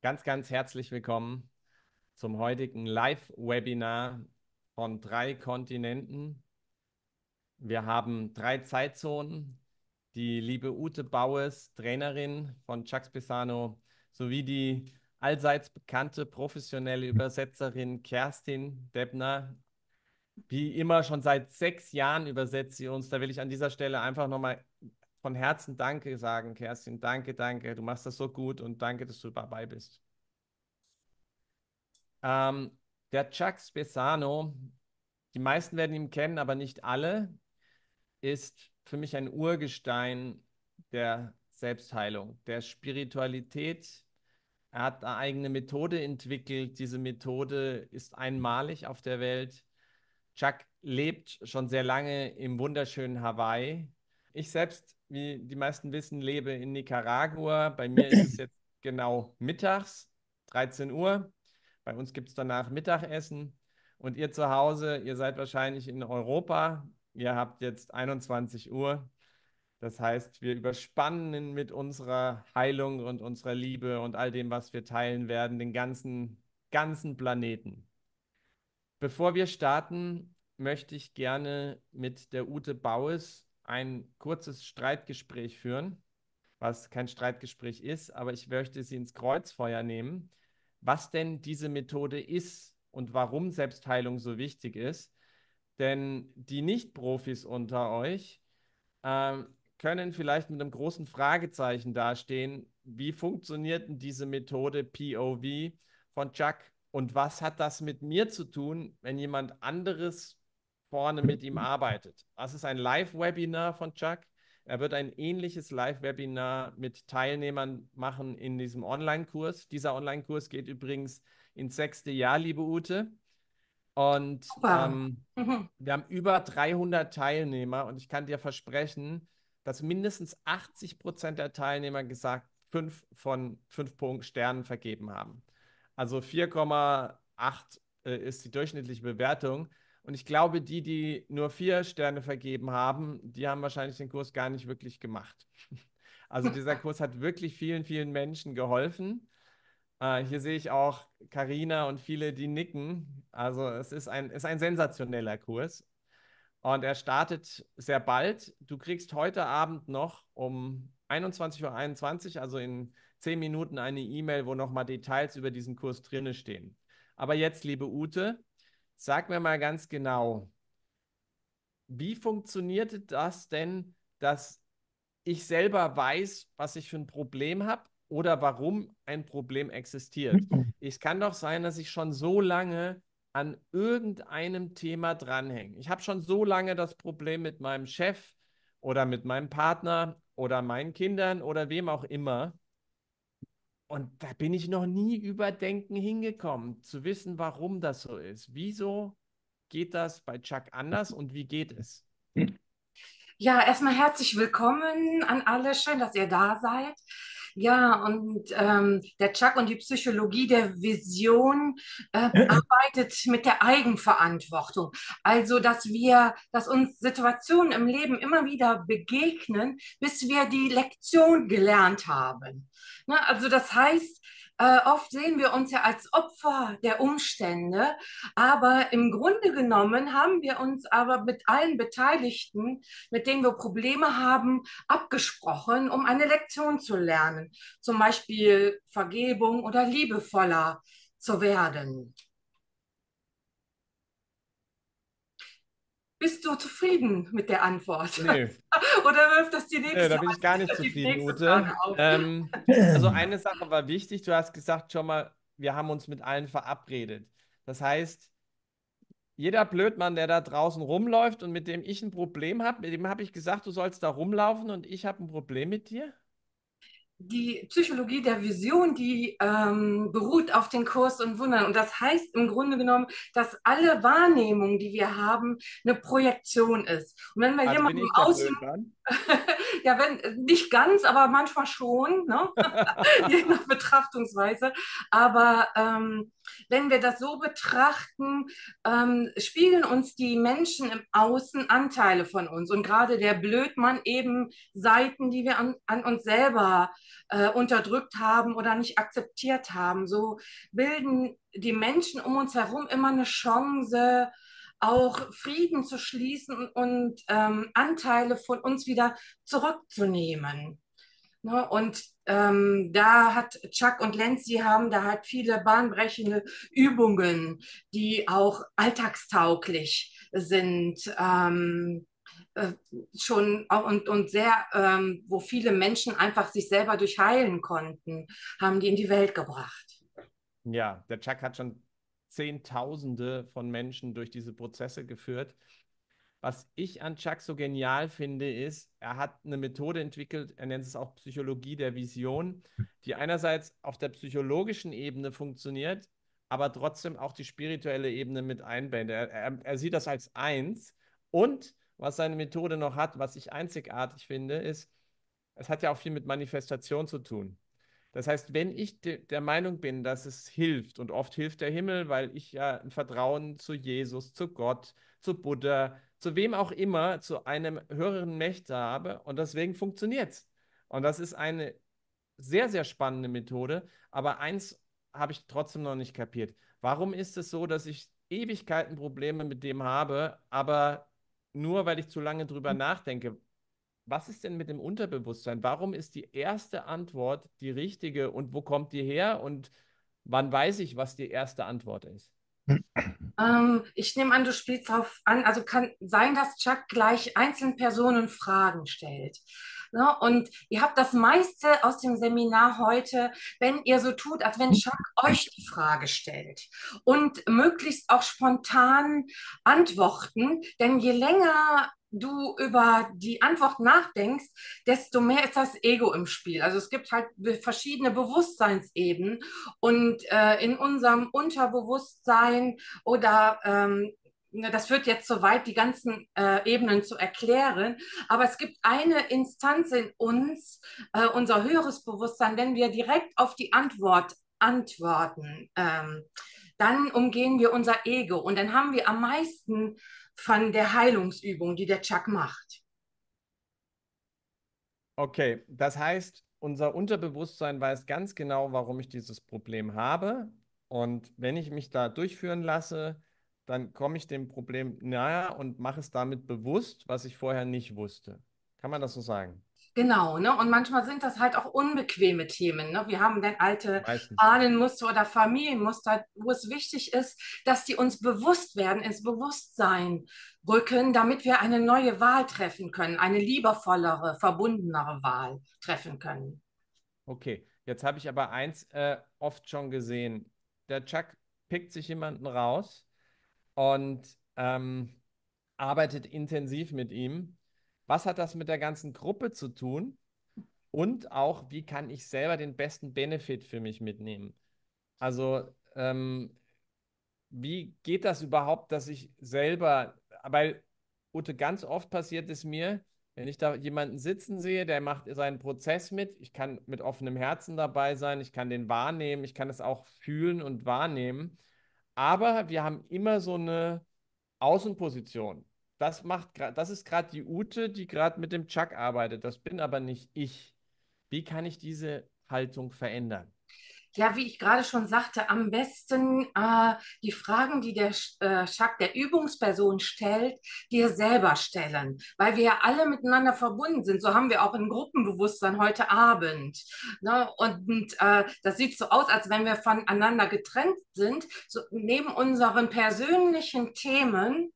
Ganz, ganz herzlich willkommen zum heutigen Live-Webinar von 3 Kontinenten. Wir haben 3 Zeitzonen. Die liebe Ute Baues, Trainerin von Chuck Spezzano, sowie die allseits bekannte professionelle Übersetzerin Kerstin Deppner. Wie immer, schon seit 6 Jahren übersetzt sie uns. Da will ich an dieser Stelle einfach nochmal von Herzen Danke sagen, Kerstin. Danke, danke. Du machst das so gut und danke, dass du dabei bist. Ähm, Der Chuck Spezzano, die meisten werden ihn kennen, aber nicht alle, ist für mich ein Urgestein der Selbstheilung, der Spiritualität. Er hat eine eigene Methode entwickelt. Diese Methode ist einmalig auf der Welt. Chuck lebt schon sehr lange im wunderschönen Hawaii. Ich selbst, wie die meisten wissen, lebe in Nicaragua. Bei mir ist es jetzt genau mittags, 13 Uhr. Bei uns gibt es danach Mittagessen. Und ihr zu Hause, ihr seid wahrscheinlich in Europa. Ihr habt jetzt 21 Uhr. Das heißt, wir überspannen mit unserer Heilung und unserer Liebe und all dem, was wir teilen werden, den ganzen Planeten. Bevor wir starten, möchte ich gerne mit der Ute Baues ein kurzes Streitgespräch führen, was kein Streitgespräch ist, aber ich möchte sie ins Kreuzfeuer nehmen, was denn diese Methode ist und warum Selbstheilung so wichtig ist. Denn die Nicht-Profis unter euch ähm, können vielleicht mit einem großen Fragezeichen dastehen, wie funktioniert denn diese Methode POV von Chuck und was hat das mit mir zu tun, wenn jemand anderes vorne mit ihm arbeitet? Das ist ein Live-Webinar von Chuck. Er wird ein ähnliches Live-Webinar mit Teilnehmern machen in diesem Online-Kurs. Dieser Online-Kurs geht übrigens ins 6. Jahr, liebe Ute. Und Super. Mhm. wir haben über 300 Teilnehmer und ich kann dir versprechen, dass mindestens 80% der Teilnehmer gesagt 5 von 5 Sternen vergeben haben. Also 4,8 ist die durchschnittliche Bewertung. Und ich glaube, die nur 4 Sterne vergeben haben, die haben wahrscheinlich den Kurs gar nicht wirklich gemacht. Also dieser Kurs hat wirklich vielen, vielen Menschen geholfen. Hier sehe ich auch Karina und viele, die nicken. Also es ist ein sensationeller Kurs. Und er startet sehr bald. Du kriegst heute Abend noch um 21:21 Uhr, also in 10 Minuten, eine E-Mail, wo nochmal Details über diesen Kurs drinne stehen. Aber jetzt, liebe Ute, sag mir mal ganz genau, wie funktionierte das denn, dass ich selber weiß, was ich für ein Problem habe oder warum ein Problem existiert? Es kann doch sein, dass ich schon so lange an irgendeinem Thema dranhänge. Ich habe schon so lange das Problem mit meinem Chef oder mit meinem Partner oder meinen Kindern oder wem auch immer. Und da bin ich noch nie über Denken hingekommen, zu wissen, warum das so ist. Wieso geht das bei Chuck anders und wie geht es? Ja, erstmal herzlich willkommen an alle. Schön, dass ihr da seid. Ja, und der Chuck und die Psychologie der Vision arbeitet mit der Eigenverantwortung. Also, dass uns Situationen im Leben immer wieder begegnen, bis wir die Lektion gelernt haben. Ne? Also, das heißt, oft sehen wir uns ja als Opfer der Umstände, aber im Grunde genommen haben wir uns aber mit allen Beteiligten, mit denen wir Probleme haben, abgesprochen, um eine Lektion zu lernen. Zum Beispiel Vergebung oder liebevoller zu werden. Bist du zufrieden mit der Antwort? Nee. Oder wirft das die Nee, da nächste, bin ich gar nicht die zufrieden, nächste Frage Ute. auf? Also eine Sache war wichtig. Du hast gesagt schon mal, wir haben uns mit allen verabredet. Das heißt, jeder Blödmann, der da draußen rumläuft und mit dem ich ein Problem habe, mit dem habe ich gesagt, du sollst da rumlaufen und ich habe ein Problem mit dir? Die Psychologie der Vision, die beruht auf den Kurs und Wundern. Und das heißt im Grunde genommen, dass alle Wahrnehmung, die wir haben, eine Projektion ist. Und wenn wir Also bin jemandem ich der außen, Blödmann? Ja, wenn, nicht ganz, aber manchmal schon, ne? Je nach Betrachtungsweise. Aber wenn wir das so betrachten, spiegeln uns die Menschen im Außen Anteile von uns. Und gerade der Blödmann eben Seiten, die wir an uns selber unterdrückt haben oder nicht akzeptiert haben. So bilden die Menschen um uns herum immer eine Chance, auch Frieden zu schließen und Anteile von uns wieder zurückzunehmen. Ne? Und da hat Chuck und Lenzi haben da halt viele bahnbrechende Übungen, die auch alltagstauglich sind. Äh, Schon auch und sehr, wo viele Menschen einfach sich selber durchheilen konnten, haben die in die Welt gebracht. Ja, der Chuck hat schon Zehntausende von Menschen durch diese Prozesse geführt. Was ich an Chuck so genial finde, ist, er hat eine Methode entwickelt, er nennt es auch Psychologie der Vision, die einerseits auf der psychologischen Ebene funktioniert, aber trotzdem auch die spirituelle Ebene mit einbindet. Er sieht das als eins. Und was seine Methode noch hat, was ich einzigartig finde, ist, es hat ja auch viel mit Manifestation zu tun. Das heißt, wenn ich der Meinung bin, dass es hilft, und oft hilft der Himmel, weil ich ja ein Vertrauen zu Jesus, zu Gott, zu Buddha, zu wem auch immer, zu einem höheren Mächte habe, und deswegen funktioniert es. Und das ist eine sehr, sehr spannende Methode, aber eins habe ich trotzdem noch nicht kapiert. Warum ist es so, dass ich Ewigkeiten Probleme mit dem habe, aber nur weil ich zu lange drüber nachdenke? Was ist denn mit dem Unterbewusstsein? Warum ist die erste Antwort die richtige und wo kommt die her und wann weiß ich, was die erste Antwort ist? Ich nehme an, du spielst darauf an, also kann sein, dass Chuck gleich einzelnen Personen Fragen stellt. Ne? Und ihr habt das meiste aus dem Seminar heute, wenn ihr so tut, als wenn Chuck euch die Frage stellt und möglichst auch spontan antworten, denn je länger du über die Antwort nachdenkst, desto mehr ist das Ego im Spiel. Also es gibt halt verschiedene Bewusstseinsebenen und in unserem Unterbewusstsein oder das führt jetzt so weit, die ganzen Ebenen zu erklären. Aber es gibt eine Instanz in uns, unser höheres Bewusstsein, wenn wir direkt auf die Antwort antworten, dann umgehen wir unser Ego und dann haben wir am meisten von der Heilungsübung, die der Chuck macht. Okay, das heißt, unser Unterbewusstsein weiß ganz genau, warum ich dieses Problem habe. Und wenn ich mich da durchführen lasse, dann komme ich dem Problem nahe und mache es damit bewusst, was ich vorher nicht wusste. Kann man das so sagen? Genau, ne? Und manchmal sind das halt auch unbequeme Themen. Ne? Wir haben dann alte Meistens. Ahnenmuster oder Familienmuster, wo es wichtig ist, dass die uns bewusst werden, ins Bewusstsein rücken, damit wir eine neue Wahl treffen können, eine liebevollere, verbundenere Wahl treffen können. Okay, jetzt habe ich aber eins oft schon gesehen. Der Chuck pickt sich jemanden raus und arbeitet intensiv mit ihm. Was hat das mit der ganzen Gruppe zu tun? Und auch, wie kann ich selber den besten Benefit für mich mitnehmen? Also, wie geht das überhaupt, dass ich selber, weil Ute, ganz oft passiert es mir, wenn ich da jemanden sitzen sehe, der macht seinen Prozess mit, ich kann mit offenem Herzen dabei sein, ich kann den wahrnehmen, ich kann es auch fühlen und wahrnehmen, aber wir haben immer so eine Außenposition. Das ist gerade die Ute, die gerade mit dem Chuck arbeitet. Das bin aber nicht ich. Wie kann ich diese Haltung verändern? Ja, wie ich gerade schon sagte, am besten die Fragen, die der Chuck der Übungsperson stellt, dir selber stellen, weil wir ja alle miteinander verbunden sind. So haben wir auch ein Gruppenbewusstsein heute Abend. Ne? Und das sieht so aus, als wenn wir voneinander getrennt sind. So, neben unseren persönlichen Themen,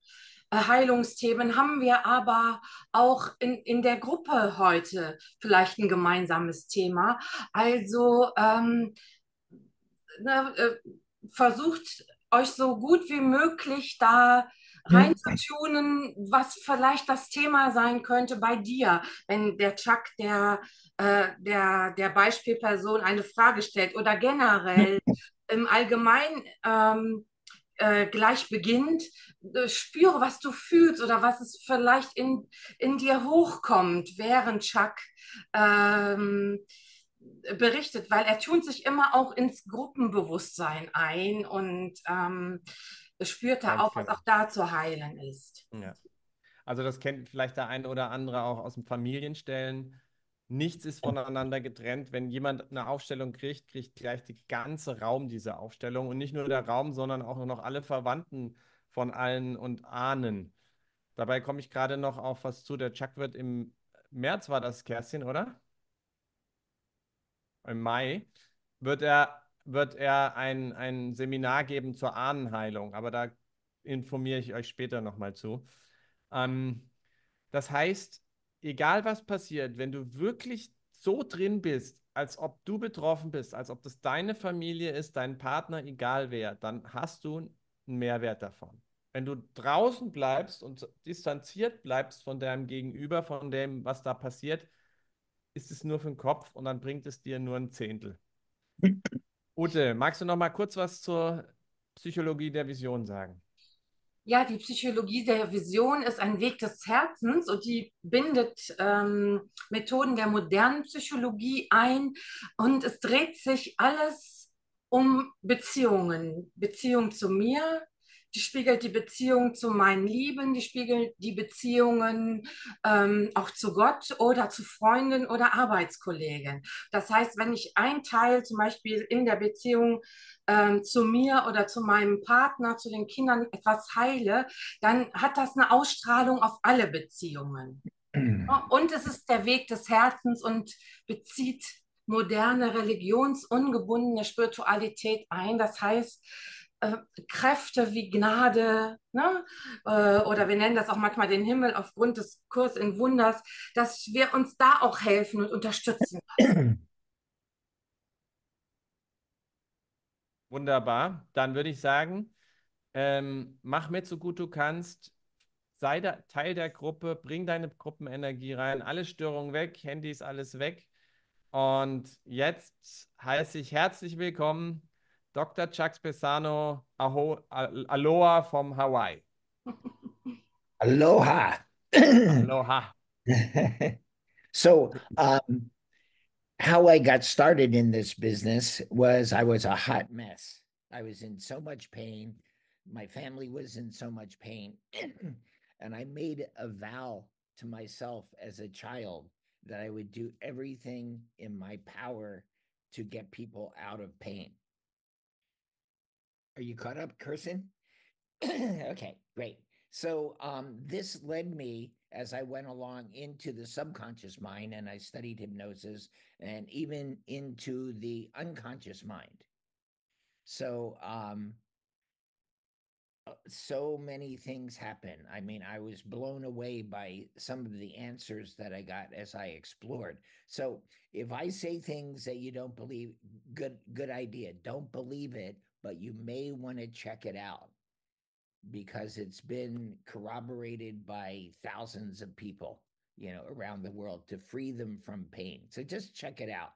Heilungsthemen, haben wir aber auch in der Gruppe heute vielleicht ein gemeinsames Thema. Also ne, versucht euch so gut wie möglich da reinzutunen, was vielleicht das Thema sein könnte bei dir, wenn der Chuck der Beispielperson eine Frage stellt oder generell im Allgemeinen gleich beginnt, spüre, was du fühlst oder was es vielleicht in dir hochkommt, während Chuck berichtet, weil er tut sich immer auch ins Gruppenbewusstsein ein und spürt da Ganz auch, was genau. auch da zu heilen ist. Ja. Also das kennt vielleicht der eine oder andere auch aus dem Familienstellen. Nichts ist voneinander getrennt. Wenn jemand eine Aufstellung kriegt, kriegt gleich der ganze Raum diese Aufstellung. Und nicht nur der Raum, sondern auch noch alle Verwandten von allen und Ahnen. Dabei komme ich gerade noch auf was zu. Der Chuck wird im März, war das, Kerstin, oder? Im Mai wird er ein Seminar geben zur Ahnenheilung. Aber da informiere ich euch später nochmal zu. Ähm, Das heißt, egal was passiert, wenn du wirklich so drin bist, als ob du betroffen bist, als ob das deine Familie ist, dein Partner, egal wer, dann hast du einen Mehrwert davon. Wenn du draußen bleibst und distanziert bleibst von deinem Gegenüber, von dem, was da passiert, ist es nur für den Kopf und dann bringt es dir nur ein Zehntel. Ute, magst du noch mal kurz was zur Psychologie der Vision sagen? Ja, die Psychologie der Vision ist ein Weg des Herzens und die bindet Methoden der modernen Psychologie ein und es dreht sich alles um Beziehungen. Beziehung zu mir, die spiegelt die Beziehung zu meinen Lieben, die spiegelt die Beziehungen auch zu Gott oder zu Freunden oder Arbeitskollegen. Das heißt, wenn ich ein Teil zum Beispiel in der Beziehung zu mir oder zu meinem Partner, zu den Kindern etwas heile, dann hat das eine Ausstrahlung auf alle Beziehungen. Und es ist der Weg des Herzens und bezieht moderne, religionsungebundene Spiritualität ein. Das heißt, Kräfte wie Gnade, ne? Oder wir nennen das auch manchmal den Himmel aufgrund des Kurs in Wunders, dass wir uns da auch helfen und unterstützen lassen. Wunderbar. Dann würde ich sagen, mach mit, so gut du kannst. Sei da, Teil der Gruppe, bring deine Gruppenenergie rein, alle Störungen weg, Handys, alles weg. Und jetzt heiße ich herzlich willkommen Dr. Chuck Spezzano, Aloha vom Hawaii. Aloha. Aloha. So, how I got started in this business was I was a hot mess. I was in so much pain. My family was in so much pain. And I made a vow to myself as a child that I would do everything in my power to get people out of pain. Are you caught up, Kirsten? Okay, great. So this led me as I went along into the subconscious mind, and I studied hypnosis, and even into the unconscious mind. So so many things happen. I mean, I was blown away by some of the answers that I got as I explored. So if I say things that you don't believe, good idea. Don't believe it, but you may want to check it out, because it's been corroborated by thousands of people, around the world, to free them from pain. So just check it out.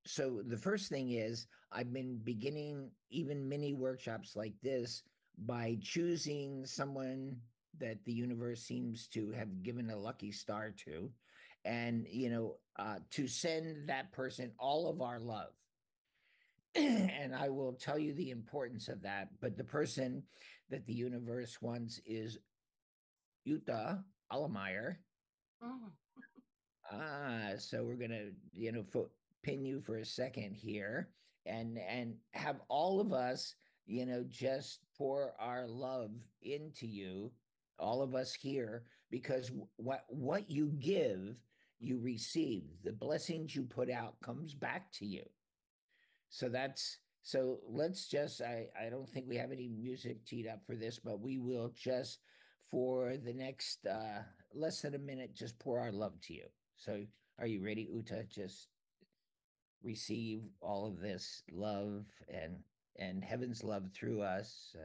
So the first thing is, I've been beginning even mini workshops like this by choosing someone that the universe seems to have given a lucky star to, and to send that person all of our love. And I will tell you the importance of that. But the person that the universe wants is Ute Baues. So we're gonna, pin you for a second here, and have all of us, just pour our love into you, all of us here, because what you give, you receive. The blessings you put out comes back to you. So let's just, I don't think we have any music teed up for this, but we will just, for the next less than a minute, just pour our love to you. So are you ready, Ute? Just receive all of this love and heaven's love through us.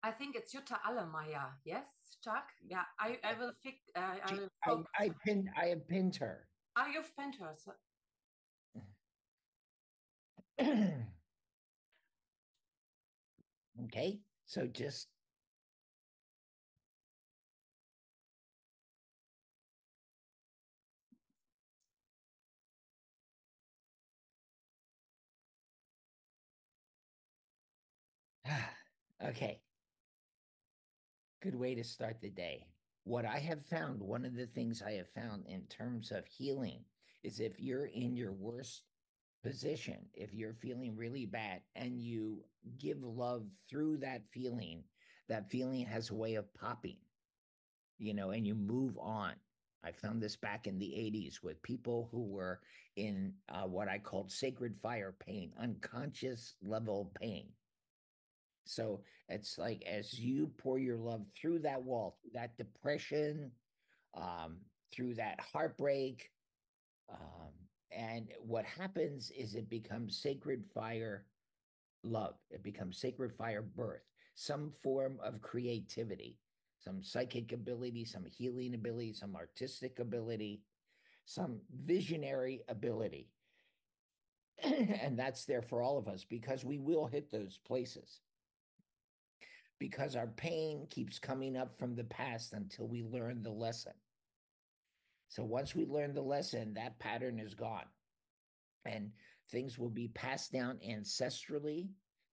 I think it's Jutta Allemeyer. Yes, Chuck? Yeah, I will fix. I will focus. I have pinned her. Ah, you've pinned her. So Okay, so just okay. Good way to start the day. What I have found, one of the things I have found in terms of healing is if you're in your worst position, if you're feeling really bad and you give love through that feeling has a way of popping, and you move on. I found this back in the 80s with people who were in what I called sacred fire pain, unconscious level pain. So it's like as you pour your love through that wall, through that depression, um, through that heartbreak, um, and what happens is it becomes sacred fire love. It becomes sacred fire birth, some form of creativity, some psychic ability, some healing ability, some artistic ability, some visionary ability. And that's there for all of us because we will hit those places because our pain keeps coming up from the past until we learn the lesson. So once we learn the lesson, that pattern is gone. And things will be passed down ancestrally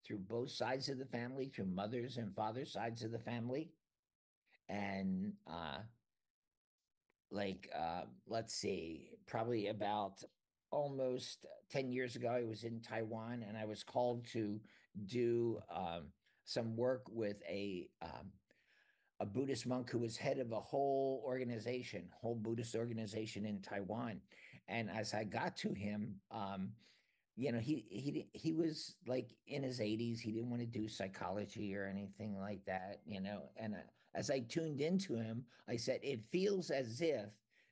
through both sides of the family, through mother's and father's sides of the family. And let's see, probably about almost 10 years ago, I was in Taiwan and I was called to do some work with a Buddhist monk who was head of a whole Buddhist organization in Taiwan. And as I got to him, he was like in his 80s. He didn't want to do psychology or anything like that, And as I tuned into him, I said, it feels as if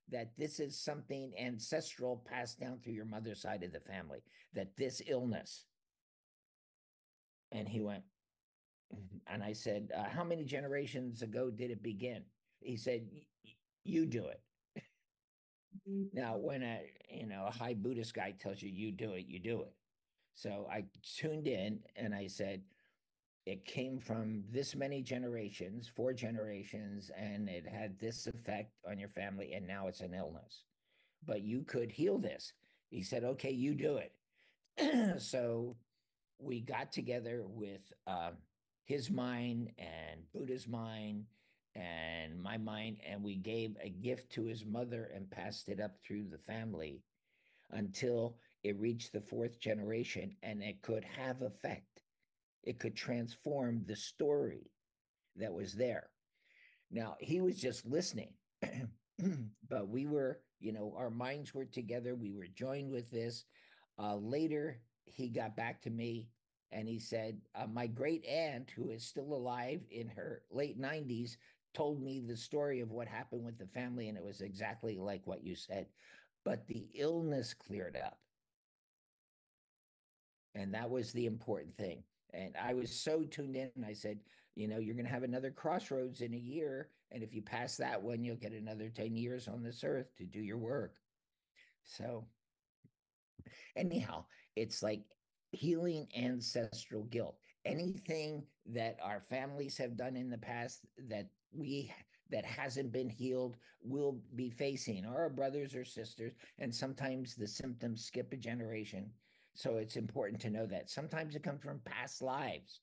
that this is something ancestral passed down through your mother's side of the family, that this illness. And he went, and I said, how many generations ago did it begin? He said, you do it. Now, when a high Buddhist guy tells you, you do it, you do it. So I tuned in and I said, it came from this many generations, 4 generations, and it had this effect on your family, and now it's an illness. But you could heal this. He said, okay, you do it. So we got together with his mind and Buddha's mind and my mind, and we gave a gift to his mother and passed it up through the family until it reached the 4th generation, and it could have effect. It could transform the story that was there. Now, he was just listening, but we were, our minds were together. We were joined with this. Later, he got back to me and he said, my great aunt, who is still alive in her late 90s, told me the story of what happened with the family, and it was exactly like what you said. But the illness cleared up. And that was the important thing. And I was so tuned in. I said, you're going to have another crossroads in a year. And if you pass that one, you'll get another 10 years on this earth to do your work. So anyhow, it's like healing ancestral guilt. Anything that our families have done in the past that hasn't been healed will be facing, or our brothers or sisters. And sometimes the symptoms skip a generation. So it's important to know that sometimes it comes from past lives,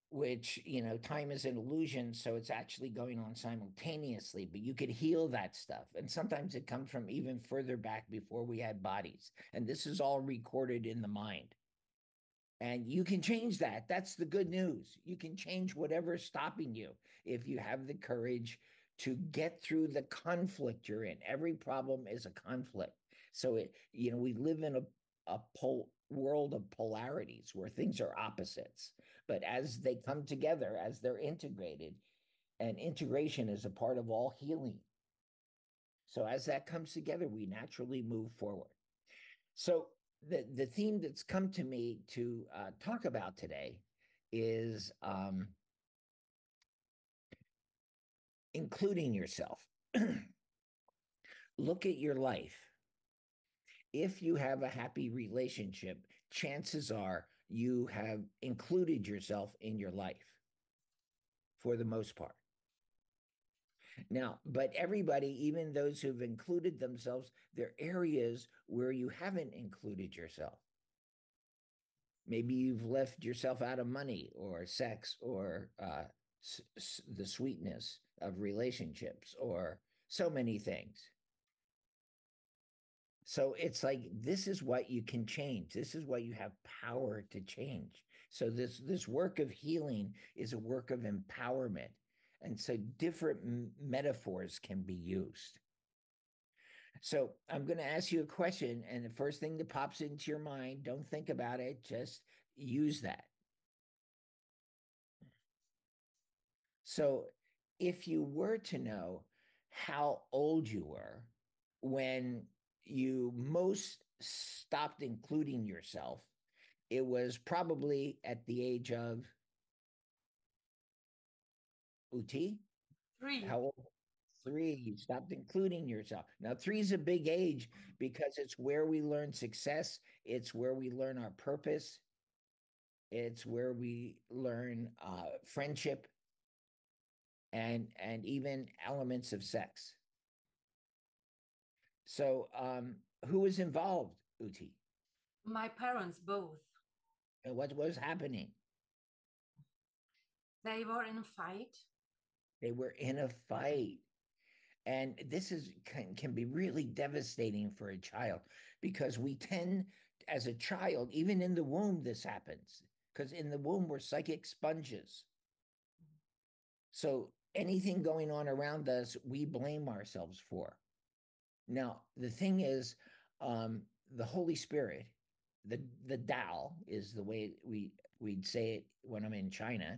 which, time is an illusion. So it's actually going on simultaneously, but you could heal that stuff. And sometimes it comes from even further back before we had bodies. And this is all recorded in the mind. And you can change that. That's the good news. You can change whatever's stopping you if you have the courage to get through the conflict you're in. Every problem is a conflict. So we live in a world of polarities where things are opposites. But as they come together, as they're integrated, and integration is a part of all healing. So as that comes together, we naturally move forward. So the theme that's come to me to talk about today is including yourself. Look at your life. If you have a happy relationship, chances are you have included yourself in your life for the most part. Now, but everybody, even those who've included themselves, there are areas where you haven't included yourself. Maybe you've left yourself out of money or sex or the sweetness of relationships or so many things. So it's like, this is what you can change. This is what you have power to change. So this work of healing is a work of empowerment. And so different metaphors can be used. So I'm going to ask you a question, and the first thing that pops into your mind, don't think about it, just use that. So if you were to know how old you were when you most stopped including yourself, it was probably at the age of Ute? 3. How old? 3. You stopped including yourself. Now, 3 is a big age because it's where we learn success. It's where we learn our purpose. It's where we learn friendship and even elements of sex. So who was involved, Ute? My parents both. And what was happening? They were in a fight. They were in a fight. And this can be really devastating for a child, because we tend, as a child, even in the womb, this happens, because in the womb, we're psychic sponges. So anything going on around us, we blame ourselves for. Now, the thing is, the Holy Spirit, the Tao is the way we'd say it when I'm in China.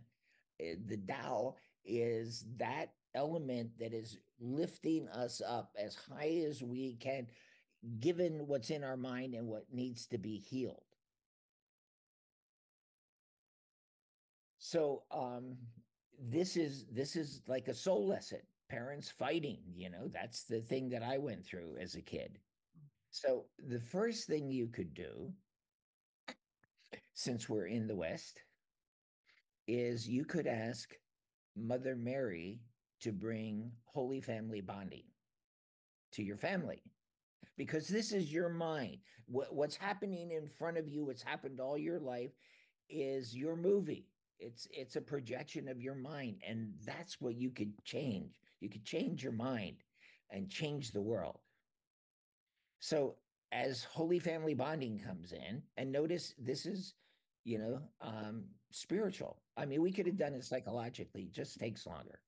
The Tao is that element that is lifting us up as high as we can, given what's in our mind and what needs to be healed. So this is like a soul lesson. Parents fighting, that's the thing that I went through as a kid. So the first thing you could do, since we're in the West, is you could ask Mother Mary to bring Holy Family bonding to your family, because this is your mind. What's happening in front of you, what's happened all your life, is your movie. It's a projection of your mind, and that's what you could change. You could change your mind and change the world. So as Holy Family bonding comes in, and notice this is, spiritual. I mean, we could have done it psychologically, it just takes longer.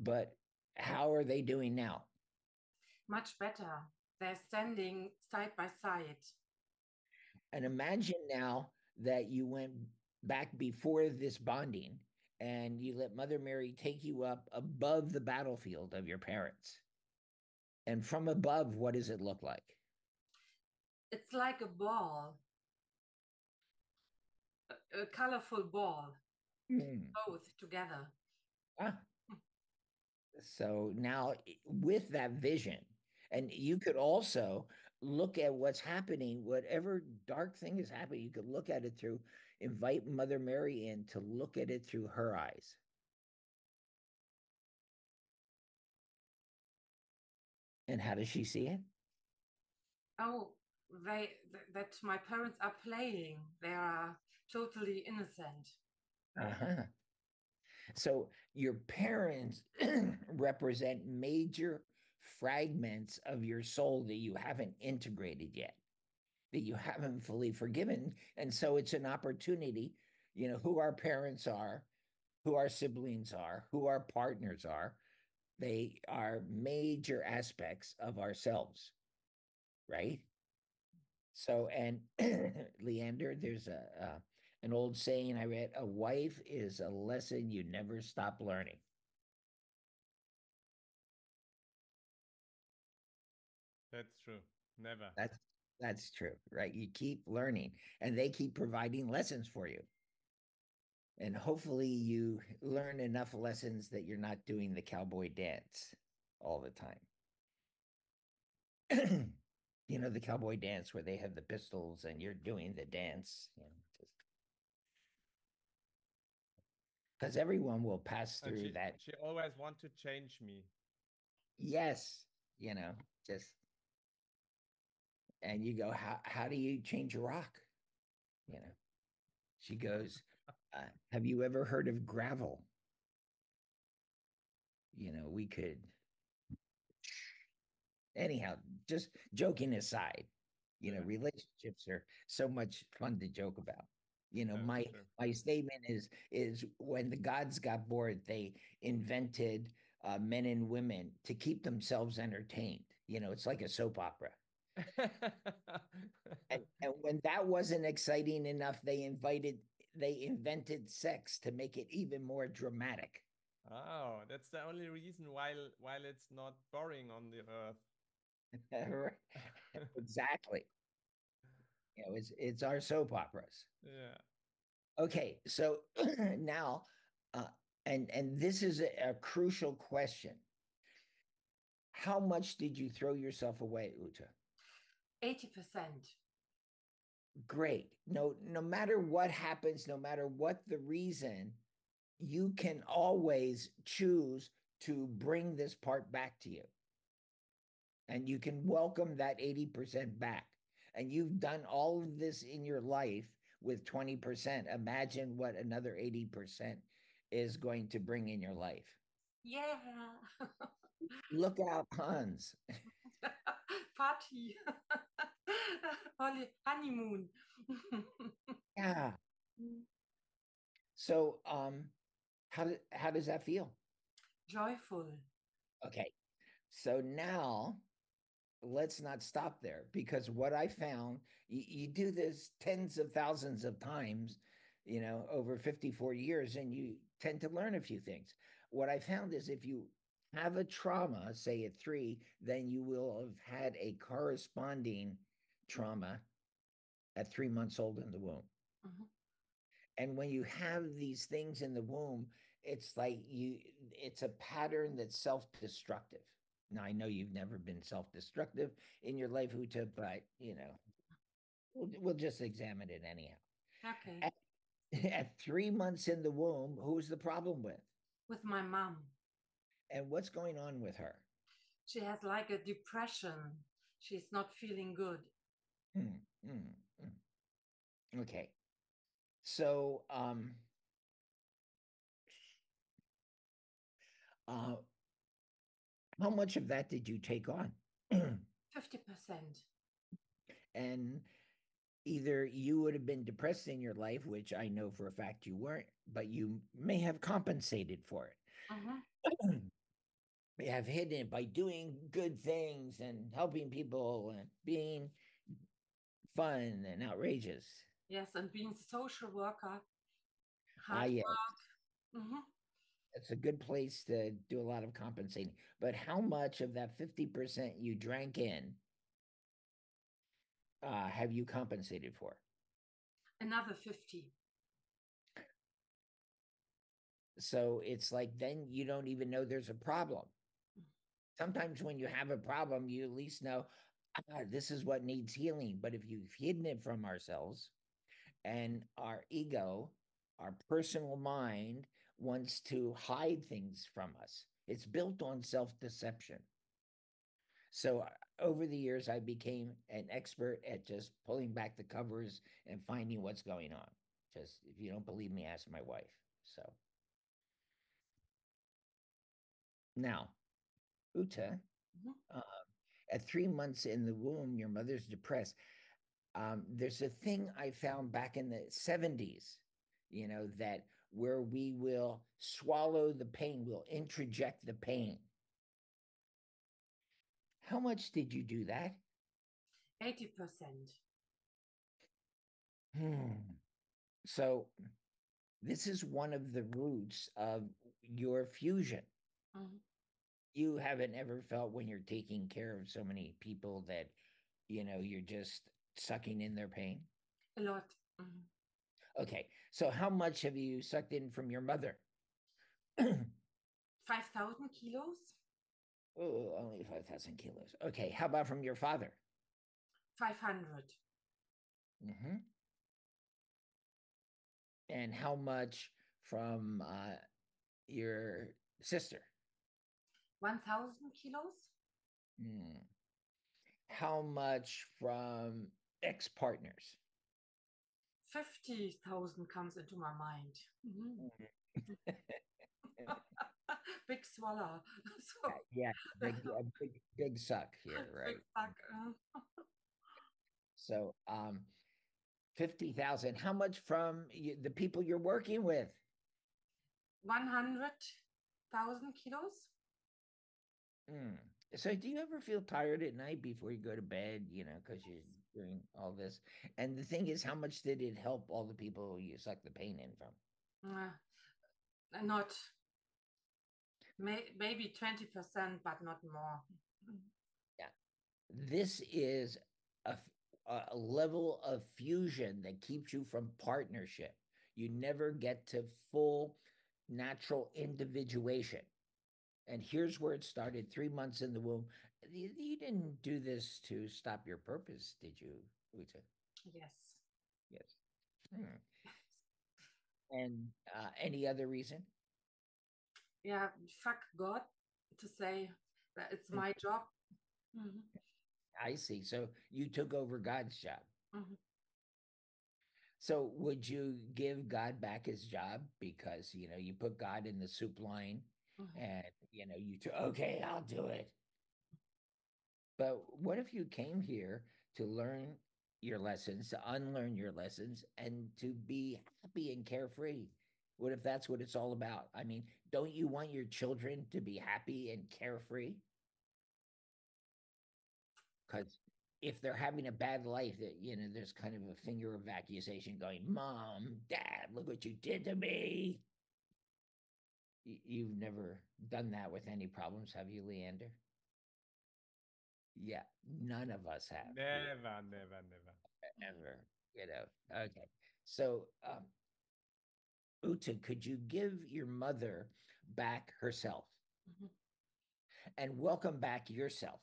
But how are they doing now? Much better. They're standing side by side. And imagine now that you went back before this bonding and you let Mother Mary take you up above the battlefield of your parents. And from above, what does it look like? It's like a ball, a colorful ball, both together. Ah. So now with that vision, and you could also look at what's happening, whatever dark thing is happening, you could look at it through, invite Mother Mary in to look at it through her eyes. And how does she see it? Oh, that my parents are playing. They are totally innocent. Uh-huh. So your parents represent major fragments of your soul that you haven't integrated yet, that you haven't fully forgiven. And so it's an opportunity, who our parents are, who our siblings are, who our partners are. They are major aspects of ourselves, right? So, and Leander, there's an old saying I read, a wife is a lesson you never stop learning. That's true. Never. That's true, right? You keep learning, and they keep providing lessons for you. And hopefully you learn enough lessons that you're not doing the cowboy dance all the time. You know, the cowboy dance where they have the pistols and you're doing the dance, you know, because everyone will pass And through that. she always want to change me. Yes, you know, just, and you go, how do you change a rock? You know, she goes, have you ever heard of gravel? You know, we could, anyhow, just joking aside, you know, relationships are so much fun to joke about. You know, my statement is when the gods got bored, they invented men and women to keep themselves entertained. You know, it's like a soap opera. And when that wasn't exciting enough, they invented sex to make it even more dramatic. Oh, that's the only reason why it's not boring on the earth. Exactly. You know, it's our soap operas. Yeah. Okay, so now, uh, and this is a crucial question. How much did you throw yourself away, Ute? 80%. Great. No matter what happens, no matter what the reason, you can always choose to bring this part back to you. And you can welcome that 80% back. And you've done all of this in your life with 20%. Imagine what another 80% is going to bring in your life. Yeah. Look out, Hans. Party. Honeymoon. Yeah. So how does that feel? Joyful. Okay. So now let's not stop there, because what I found, you do this tens of thousands of times, you know, over 54 years, and you tend to learn a few things. What I found is if you have a trauma, say at 3, then you will have had a corresponding trauma at 3 months old in the womb. Mhm. And when you have these things in the womb, it's like it's a pattern that's self-destructive. Now, I know you've never been self-destructive in your life, Ute, but, you know, we'll just examine it anyhow. Okay. At 3 months in the womb, who's the problem with? With my mom. And what's going on with her? She has like a depression. She's not feeling good. Okay. So, uh, how much of that did you take on? 50%. And either you would have been depressed in your life, which I know for a fact you weren't, but you may have compensated for it. Mm-hmm. You have hidden it by doing good things and helping people and being fun and outrageous. Yes, and being social worker, hard Yeah, work. Mm-hmm. it's a good place to do a lot of compensating. But how much of that 50% you drank in have you compensated for? Another 50. So it's like then you don't even know there's a problem. Sometimes when you have a problem, you at least know this is what needs healing. But if you've hidden it from ourselves, and our ego, our personal mind, wants to hide things from us, it's built on self-deception. So over the years, I became an expert at just pulling back the covers and finding what's going on. Just if you don't believe me, ask my wife. So now, Ute, Mm-hmm. at 3 months in the womb, your mother's depressed. There's a thing I found back in the 70s, you know, that where we will swallow the pain, we'll introject the pain. How much did you do that? 80%. So this is one of the roots of your fusion. Mm-hmm. You haven't ever felt when you're taking care of so many people that, you know, you're just sucking in their pain? A lot. Mm-hmm. Okay. So how much have you sucked in from your mother? 5,000 kilos. Oh, only 5,000 kilos. Okay. How about from your father? 500. Mm-hmm. And how much from your sister? 1,000 kilos. Mm. How much from ex-partners? 50,000 comes into my mind. Big swallow. So Yeah, big suck here, big right? suck. So 50,000. How much from the people you're working with? 100,000 kilos. Mm. So do you ever feel tired at night before you go to bed, because you're doing all this? And the thing is, how much did it help all the people you suck the pain in from? Not maybe 20%, but not more. Yeah. This is a level of fusion that keeps you from partnership. You never get to full natural individuation. And here's where it started 3 months in the womb. You didn't do this to stop your purpose, did you, Ute? Yes. Yes. Hmm. And any other reason? Yeah, fuck God to say that it's my job. I see. So you took over God's job. Mm-hmm. So would you give God back his job because, you put God in the soup line and, okay, I'll do it. But what if you came here to learn your lessons, to unlearn your lessons, and to be happy and carefree? What if that's what it's all about? I mean, don't you want your children to be happy and carefree? Because if they're having a bad life, that there's kind of a finger of accusation going, Mom, Dad, look what you did to me. You've never done that with any problems, have you, Leander? Yeah, none of us have. Never. Ever, Okay. So, Ute, could you give your mother back herself and welcome back yourself?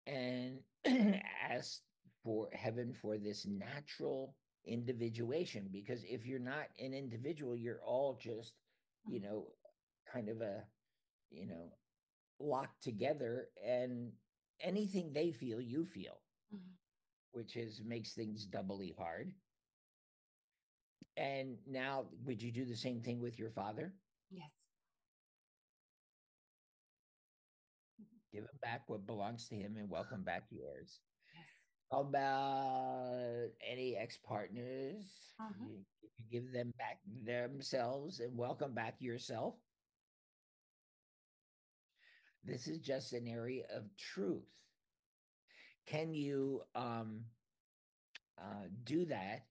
And ask for heaven for this natural individuation, because if you're not an individual, you're all just, kind of locked together, and anything they feel, you feel, which makes things doubly hard. And now, would you do the same thing with your father? Yes. Give him back what belongs to him and welcome back yours. Yes. How about any ex-partners? You give them back themselves and welcome back yourself. This is just an area of truth. Can you do that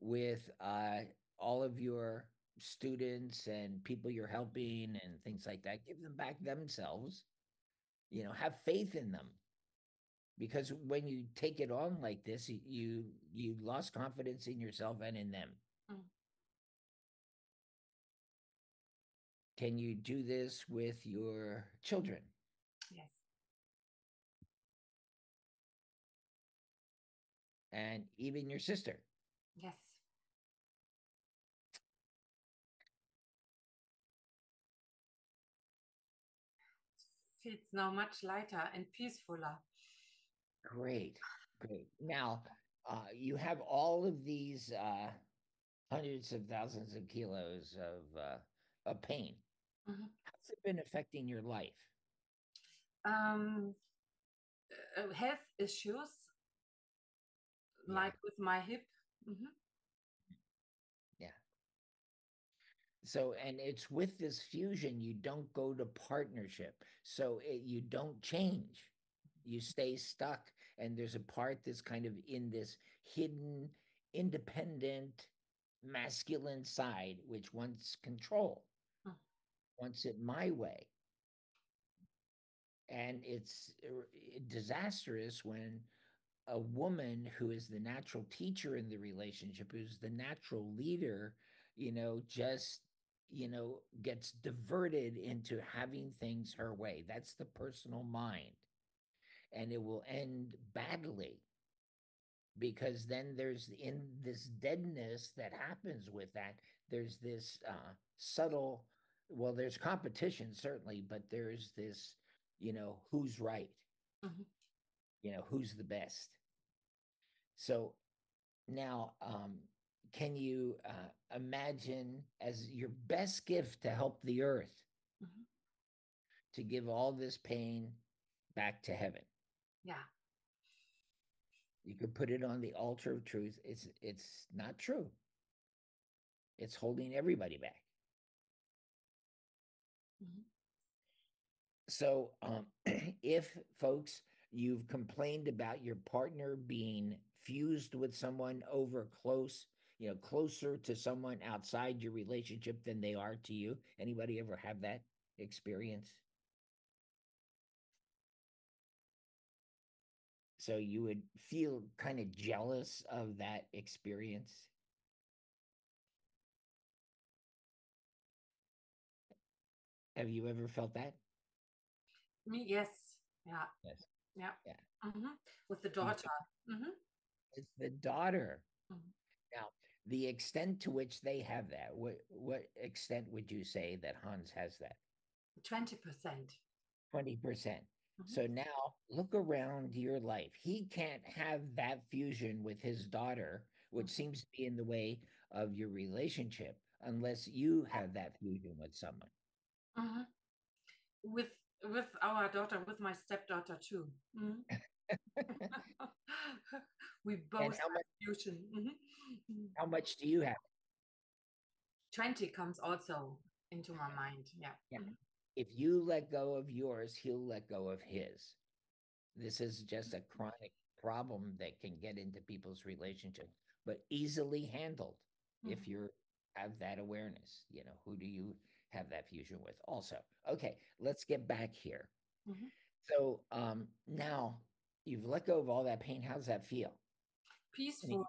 with all of your students and people you're helping and things like that? Give them back themselves. Have faith in them. Because when you take it on like this, you lost confidence in yourself and in them. Can you do this with your children? Yes. And even your sister? Yes. Feels now much lighter and peacefuler. Great. Now, you have all of these hundreds of thousands of kilos of pain. How's it been affecting your life? Health issues, like with my hip. Yeah. So, and it's with this fusion, you don't go to partnership. So you don't change. You stay stuck. And there's a part that's kind of in this hidden, independent, masculine side, which wants control, wants it my way. And it's disastrous when a woman who is the natural teacher in the relationship, who's the natural leader, just, gets diverted into having things her way. That's the personal mind. And it will end badly, because then there's, in this deadness that happens with that, there's this subtle, well, there's competition certainly, but there's this, who's right, who's the best. So now, can you imagine as your best gift to help the earth, to give all this pain back to heaven? Yeah. You could put it on the altar of truth. It's not true. It's holding everybody back. So if, folks, you've complained about your partner being fused with someone over close, closer to someone outside your relationship than they are to you, anybody ever have that experience? So you would feel kind of jealous of that experience? Have you ever felt that? Me, yes. Yeah. Yes. Yeah. Yeah. With the daughter. It's the daughter. Now, the extent to which they have that, what extent would you say that Hans has that? 20%. 20%. So now look around your life. He can't have that fusion with his daughter, which seems to be in the way of your relationship, unless you have that fusion with someone. With our daughter, with my stepdaughter too. We both have fusion. How much do you have? 20 comes also into my mind. Yeah. If you let go of yours, he'll let go of his. This is just a chronic problem that can get into people's relationships, but easily handled if you have that awareness. Who do you have that fusion with also? Okay, let's get back here. So now you've let go of all that pain. How's that feel? Peaceful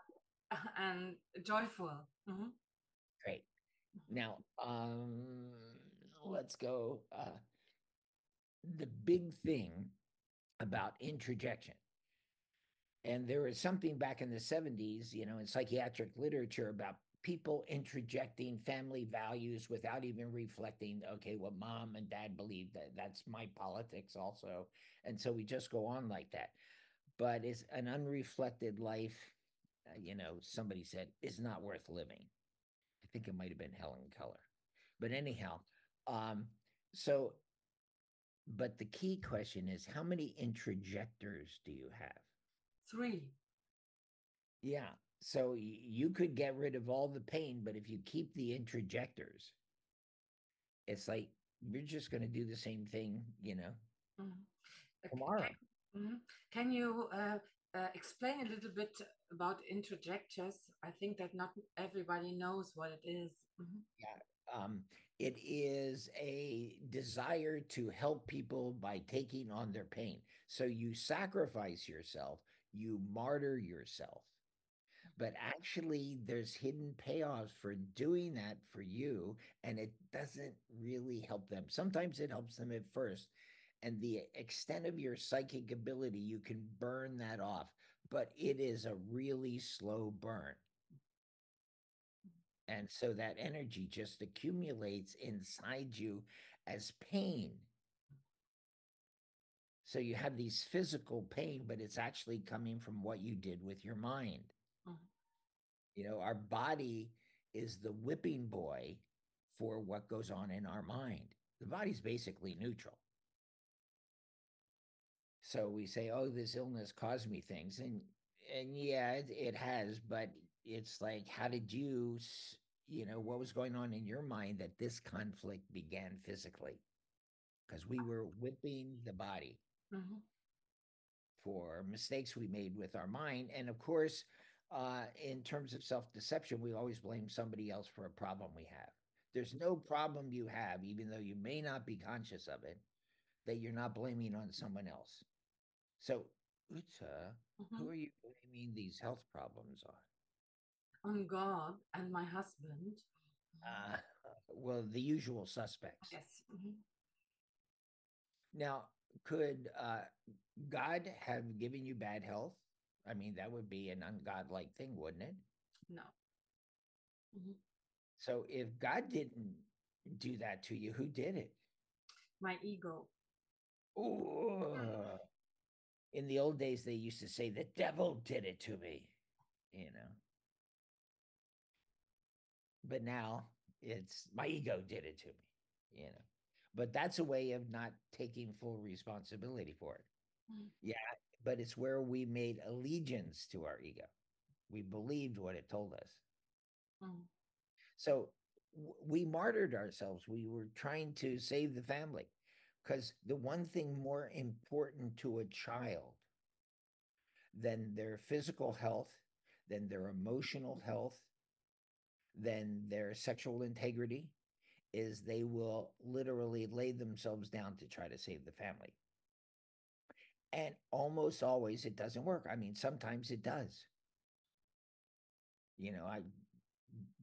and joyful. Great. Now, let's go. The big thing about introjection. And there was something back in the 70s, in psychiatric literature about people introjecting family values without even reflecting, okay, what mom and dad believe, that's my politics also. And so we just go on like that. But it's an unreflected life, somebody said, is not worth living. I think it might have been Helen Keller. But anyhow, but the key question is, how many introjectors do you have? 3. Yeah. So you could get rid of all the pain, but if you keep the introjectors, it's like you're just going to do the same thing, tomorrow. Can you explain a little bit about introjectors? I think that not everybody knows what it is. Yeah. It is a desire to help people by taking on their pain. So you sacrifice yourself, you martyr yourself. But actually, there's hidden payoffs for doing that for you, and it doesn't really help them. Sometimes it helps them at first, and the extent of your psychic ability, you can burn that off, but it is a really slow burn. And so that energy just accumulates inside you as pain. So you have these physical pain, but it's actually coming from what you did with your mind. Our body is the whipping boy for what goes on in our mind. The body's basically neutral. So we say, oh, this illness caused me things. And yeah, it has, but it's like, how did you, what was going on in your mind that this conflict began physically? Because we were whipping the body for mistakes we made with our mind. And of course, in terms of self-deception, we always blame somebody else for a problem we have. There's no problem you have, even though you may not be conscious of it, that you're not blaming on someone else. So, Ute, who are you blaming these health problems on? On God and my husband. Uh, well, the usual suspects. Yes. Now, could God have given you bad health? I mean, that would be an ungodlike thing, wouldn't it? No. So if God didn't do that to you, who did it? My ego. Ooh. In the old days, they used to say, the devil did it to me, you know. But now it's my ego did it to me, you know. But that's a way of not taking full responsibility for it. Yeah, but it's where we made allegiance to our ego. We believed what it told us. So we martyred ourselves. We were trying to save the family, because the one thing more important to a child than their physical health, than their emotional health, than their sexual integrity, is they will literally lay themselves down to try to save the family. And almost always it doesn't work. I mean, sometimes it does. You know, I've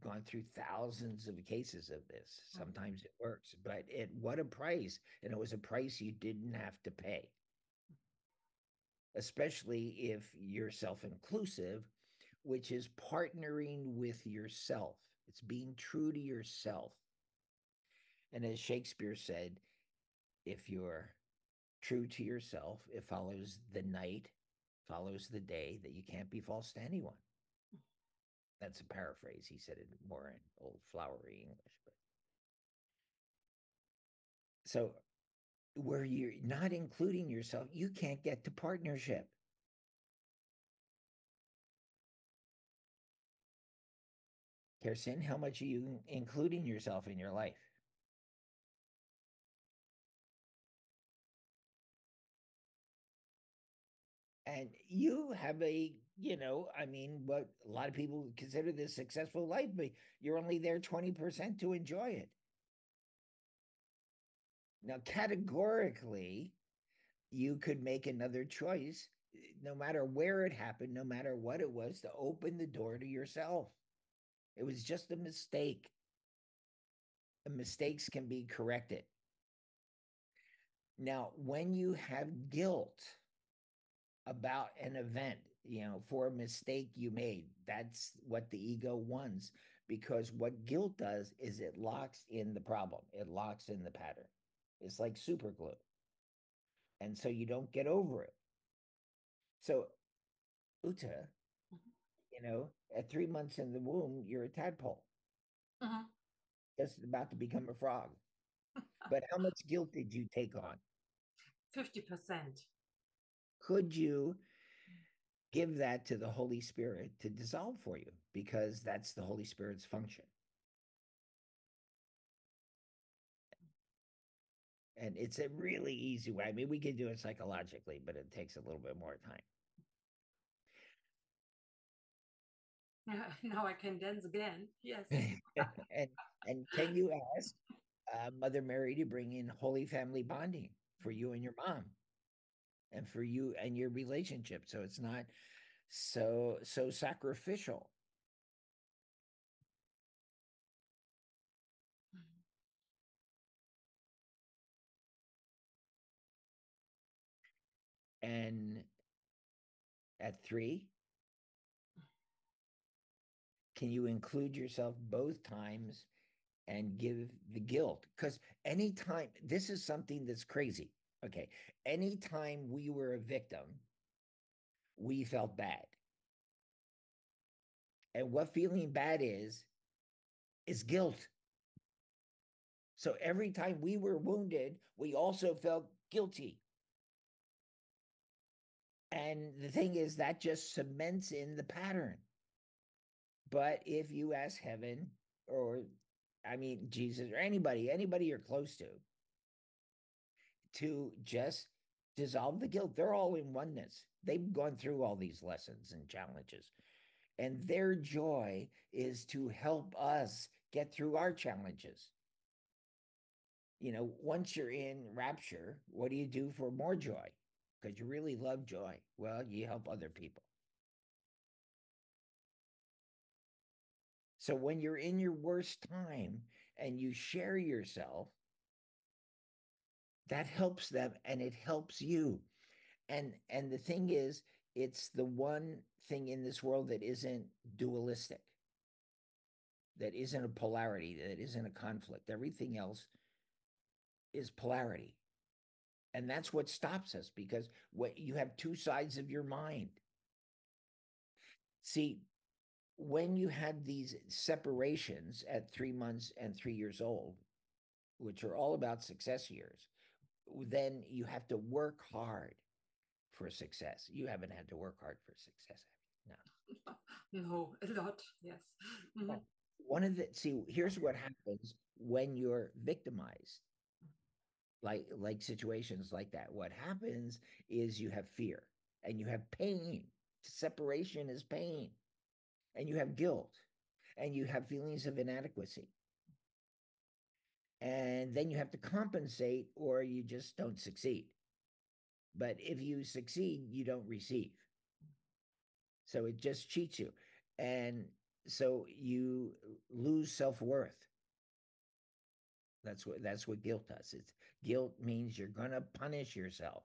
gone through thousands of cases of this. Sometimes it works, but what a price. And it was a price you didn't have to pay. Especially if you're self-inclusive, which is partnering with yourself. It's being true to yourself. And as Shakespeare said, if you're true to yourself, it follows the night, follows the day, that you can't be false to anyone. That's a paraphrase. He said it more in old flowery English. But so where you're not including yourself, you can't get to partnership. Kirsten, how much are you including yourself in your life? And you have a, I mean, what a lot of people consider this successful life, but you're only there 20% to enjoy it. Now, categorically, you could make another choice, no matter where it happened, no matter what it was, to open the door to yourself. It was just a mistake. And mistakes can be corrected. Now, when you have guilt about an event, for a mistake you made, that's what the ego wants, because what guilt does is it locks in the problem. It locks in the pattern. It's like super glue. And so you don't get over it. So, Ute, at 3 months in the womb, you're a tadpole. Just about to become a frog. But how much guilt did you take on? 50%. Could you give that to the Holy Spirit to dissolve for you? Because that's the Holy Spirit's function. And it's a really easy way. I mean, we can do it psychologically, but it takes a little bit more time. Now I can dance again. Yes. and can you ask Mother Mary to bring in holy family bonding for you and your mom, and for you and your relationship, so it's not so sacrificial. And at 3, can you include yourself both times and give the guilt? Because anytime, this is something that's crazy. Okay. Anytime we were a victim, we felt bad. And what feeling bad is guilt. So every time we were wounded, we also felt guilty. And the thing is, that just cements in the pattern. But if you ask heaven, or Jesus, or anybody you're close to just dissolve the guilt, they're all in oneness. They've gone through all these lessons and challenges. And their joy is to help us get through our challenges. Once you're in rapture, what do you do for more joy? Because you really love joy. Well, you help other people. So when you're in your worst time and you share yourself, that helps them and it helps you. And the thing is, it's the one thing in this world that isn't dualistic, that isn't a polarity, that isn't a conflict. Everything else is polarity. And that's what stops us, because what you have two sides of your mind. See, when you had these separations at 3 months and 3 years old, which are all about success years, then you have to work hard for success. You haven't had to work hard for success, have you? No. No, a lot, yes. Mm-hmm. One of the, see, here's what happens when you're victimized, like situations like that. What happens is you have fear and you have pain. Separation is pain, and you have guilt and you have feelings of inadequacy. And then you have to compensate or you just don't succeed. But if you succeed, you don't receive. So it just cheats you. And so you lose self-worth. That's what guilt does. It's guilt means you're going to punish yourself.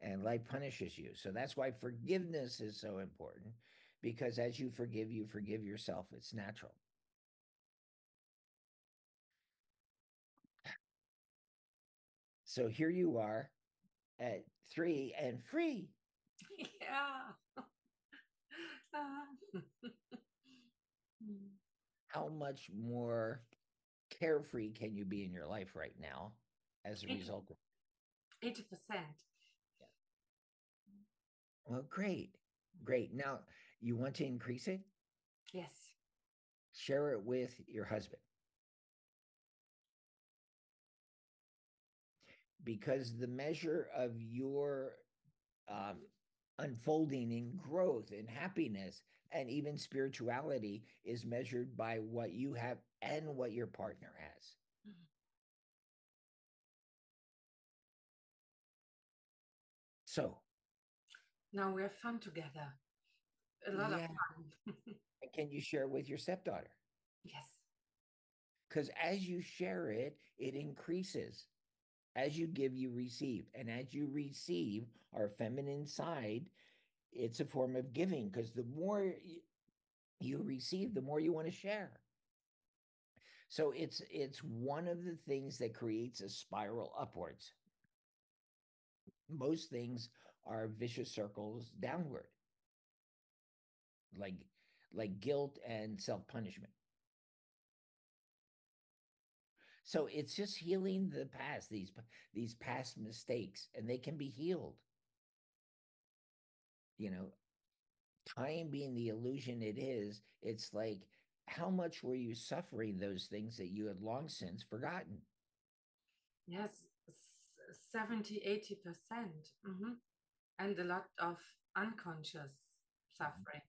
And life punishes you. So that's why forgiveness is so important, because as you forgive yourself. It's natural. So here you are at 3 and free. Yeah. How much more carefree can you be in your life right now as a result of 80%. yeah. Well, great. Now, you want to increase it? Yes. Share it with your husband. Because the measure of your unfolding in growth and happiness and even spirituality is measured by what you have and what your partner has. Mm-hmm. So now we have fun together. A lot of fun. Can you share it with your stepdaughter? Yes. Because as you share it, it increases. As you give, you receive. And as you receive our feminine side, it's a form of giving, because the more you receive, the more you want to share. So it's one of the things that creates a spiral upwards. Most things are vicious circles downward, like guilt and self-punishment. So it's just healing the past, these past mistakes, and they can be healed. You know, time being the illusion it is, it's like, how much were you suffering those things that you had long since forgotten? Yes, 70, 80%. Mm-hmm. And a lot of unconscious suffering,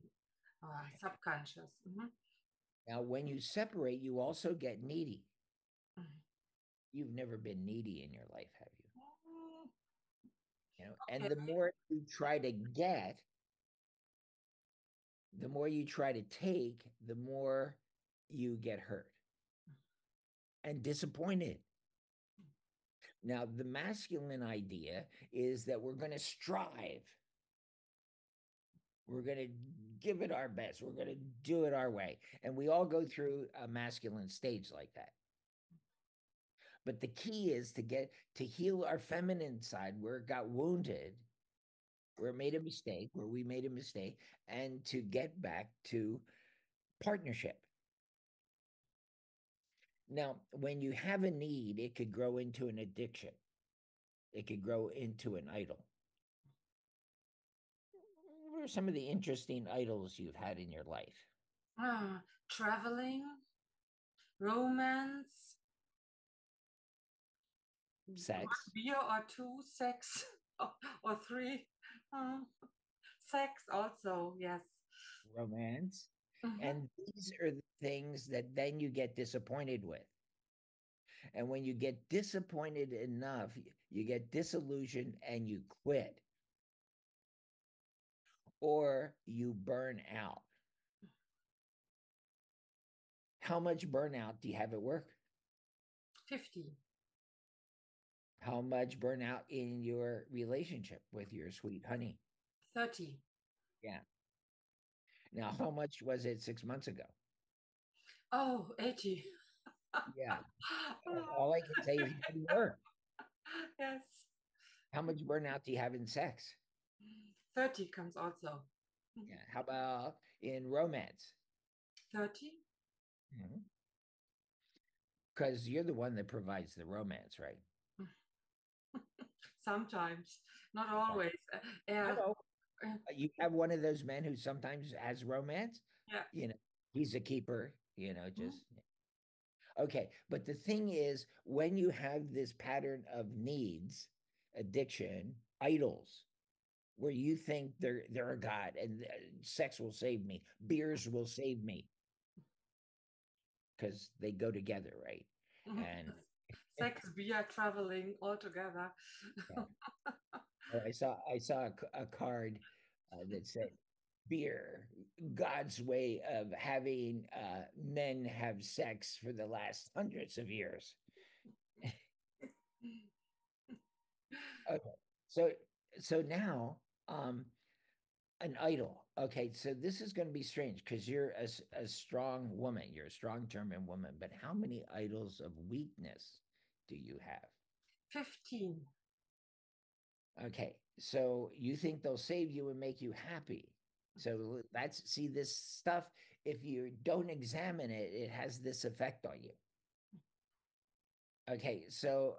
subconscious. Mm-hmm. Now, when you separate, you also get needy. Mm-hmm. You've never been needy in your life, have you? You know, Okay. and the more you try to get, the more you try to take, the more you get hurt and disappointed. Now, the masculine idea is that we're going to strive. We're going to give it our best. We're going to do it our way. And we all go through a masculine stage like that. But the key is to heal our feminine side where it got wounded, where it made a mistake, where we made a mistake, and to get back to partnership. Now, when you have a need, it could grow into an addiction. It could grow into an idol. What are some of the interesting idols you've had in your life? Traveling, romance, Sex. 1 beer or 2, sex, or 3. Sex also, yes. Romance. Mm-hmm. And these are the things that then you get disappointed with. And when you get disappointed enough, you get disillusioned and you quit. Or you burn out. How much burnout do you have at work? 50. How much burnout in your relationship with your sweet honey? 30. Yeah. Now, how much was it 6 months ago? Oh, 80. Yeah. All I can say is go to work. Yes. How much burnout do you have in sex? 30 comes also. Yeah. How about in romance? 30. Because you're the one that provides the romance, right? Sometimes, not always. I know. uh, You have one of those men who sometimes has romance. yeah. You know, he's a keeper, just. Okay. But the thing is, when you have this pattern of needs, addiction, idols, where you think they're a god and sex will save me, beers will save me, because they go together, right? And Sex, beer, traveling all together. yeah. Oh, I saw a card that said beer, God's way of having men have sex for the last hundreds of years. Okay, so now an idol. Okay, so this is going to be strange because you're a strong woman. You're a strong German woman, but how many idols of weakness do you have? 15. Okay, so you think they'll save you and make you happy. So see this stuff. If you don't examine it, it has this effect on you. Okay, so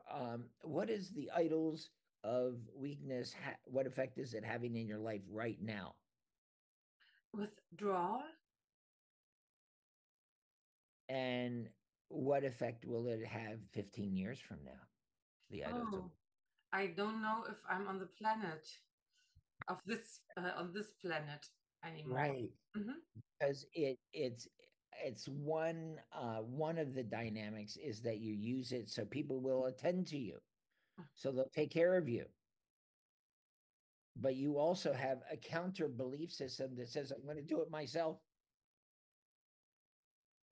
what is the idols of weakness? What effect is it having in your life right now? Withdrawal. And what effect will it have 15 years from now? The idols of. I don't know if I'm on the planet of this on this planet anymore. Right. Because it's one of the dynamics is that you use it so people will attend to you, so they'll take care of you. But you also have a counter belief system that says I'm going to do it myself,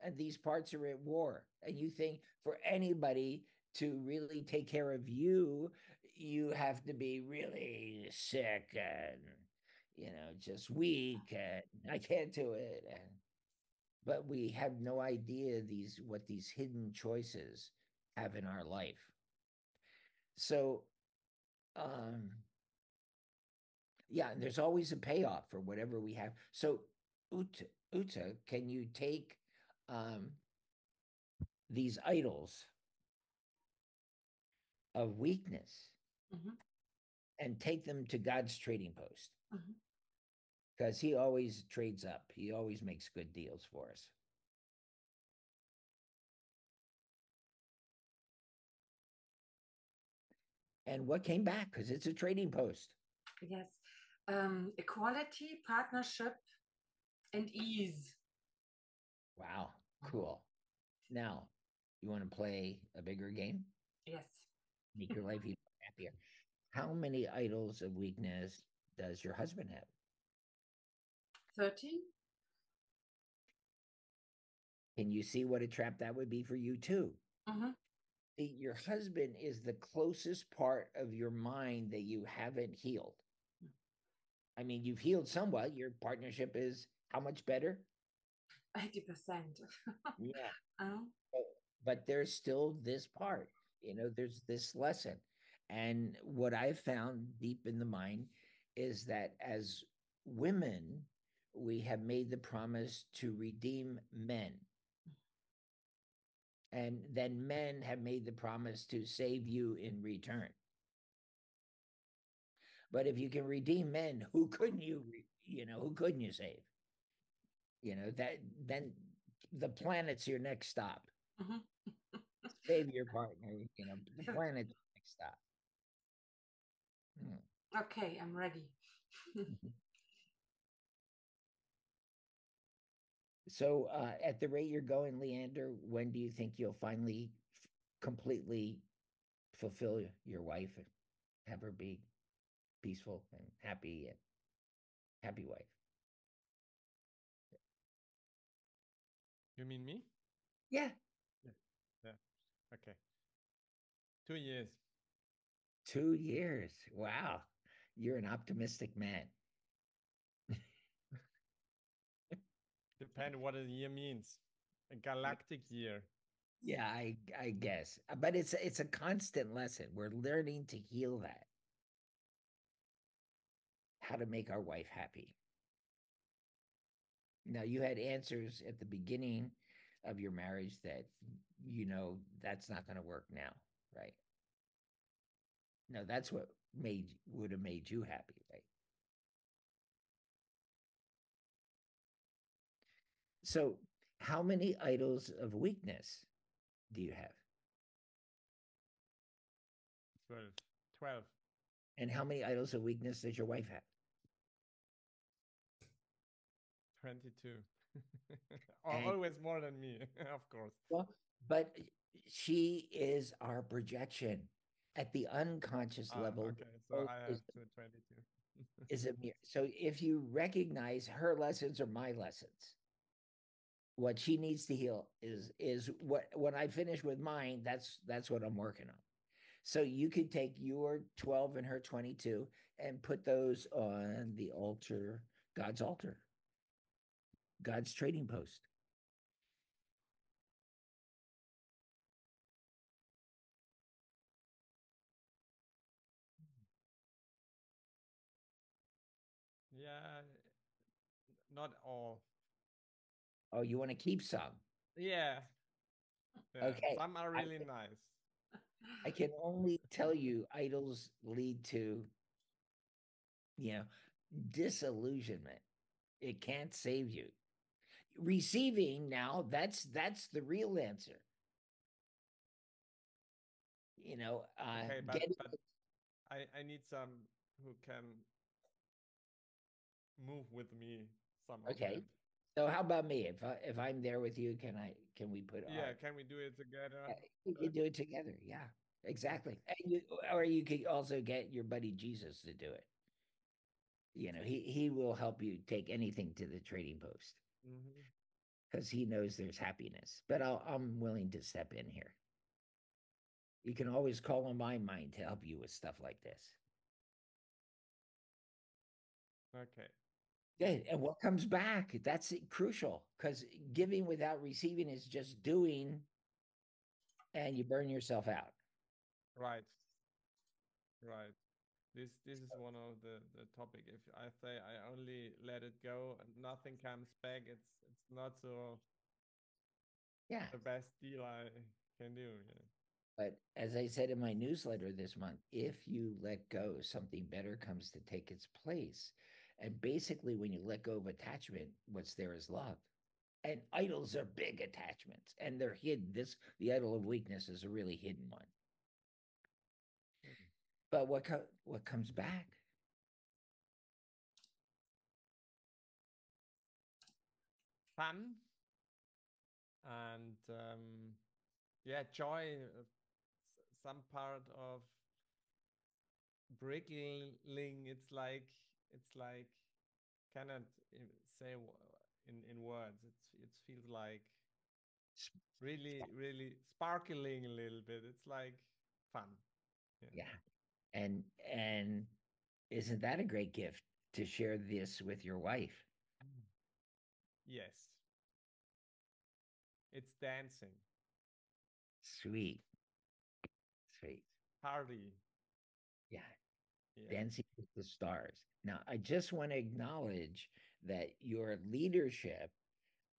and these parts are at war. And you think for anybody to really take care of you, you have to be really sick and just weak, and I can't do it. But we have no idea what these hidden choices have in our life. So, yeah, and there's always a payoff for whatever we have. So, Ute, can you take these idols of weakness and take them to God's trading post? Because he always trades up. He always makes good deals for us. And what came back? Because it's a trading post. Yes. Equality, partnership, and ease. Wow. Cool. Now, you want to play a bigger game? Yes. Make your life even happier. How many idols of weakness does your husband have? 30. Can you see what a trap that would be for you too? See, your husband is the closest part of your mind that you haven't healed. I mean, you've healed somewhat. Your partnership is how much better? 80%. Yeah. But there's still this part, there's this lesson. And what I've found deep in the mind is that as women, we have made the promise to redeem men. And then men have made the promise to save you in return. But if you can redeem men, who couldn't you save? Then the planet's your next stop. Save your partner, the planet's your next stop. Okay, I'm ready. So at the rate you're going, Leander, when do you think you'll finally completely fulfill your wife and have her be peaceful and happy wife? You mean me? Yeah. Yeah. Okay. 2 years. 2 years. Wow. You're an optimistic man. Depend what a year means. A galactic year. Yeah, I guess. But it's a constant lesson. We're learning to heal that. How to make our wife happy. Now, you had answers at the beginning of your marriage that that's not going to work now, right? No, that's what would have made you happy, right? So, how many idols of weakness do you have? 12. And how many idols of weakness does your wife have? 22. And- Always more than me, of course. Well, but she is our projection at the unconscious level. Okay, so I have 22. Is a mirror. So if you recognize her lessons or my lessons, what she needs to heal is what when I finish with mine, that's what I'm working on. So you could take your 12 and her 22 and put those on the altar, God's trading post. Yeah, not all. Oh, you want to keep some? Yeah. Okay. Some are really nice. I can only tell you idols lead to, disillusionment. It can't save you. Receiving now, that's the real answer. Okay, but I need some who can move with me some of okay. them. So how about me? If I'm there with you, can we put can we do it together? we can do it together. Yeah, exactly. And or you could also get your buddy Jesus to do it. He will help you take anything to the trading post because he knows there's happiness. But I'm willing to step in here. You can always call on my mind to help you with stuff like this. Okay. Yeah, and what comes back, that's crucial because giving without receiving is just doing and you burn yourself out. Right. This is one of the topic. If I say I only let it go and nothing comes back, it's not so the best deal I can do. Yeah. But as I said in my newsletter this month, if you let go, something better comes to take its place. And basically, when you let go of attachment, what's there is love. And idols are big attachments, and they're hidden. The idol of weakness is a really hidden one. But what comes back? Fun and joy. Some part of brickling. It's like cannot say in words. It feels like really sparkling a little bit. It's like fun. Yeah. And isn't that a great gift to share this with your wife? Yes. It's dancing. Sweet. Party. Yeah. Dancing with the stars. Now, I just want to acknowledge that your leadership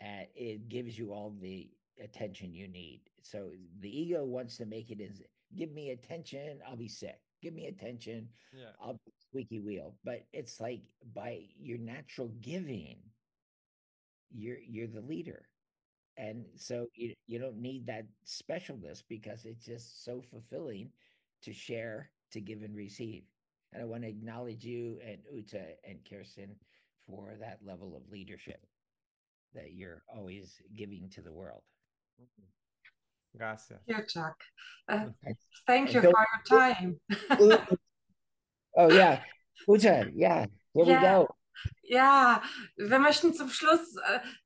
it gives you all the attention you need. So the ego wants to make it as give me attention, I'll be sick. Give me attention, I'll be squeaky wheel. But it's like by your natural giving, you're the leader. And so you don't need that specialness because it's just so fulfilling to share, to give and receive. And I want to acknowledge you and Ute and Kirsten for that level of leadership that you're always giving to the world. Gracias. Yeah, Chuck. Thank you for your time. Oh, yeah. Ute, yeah, here we go. Ja, wir möchten zum Schluss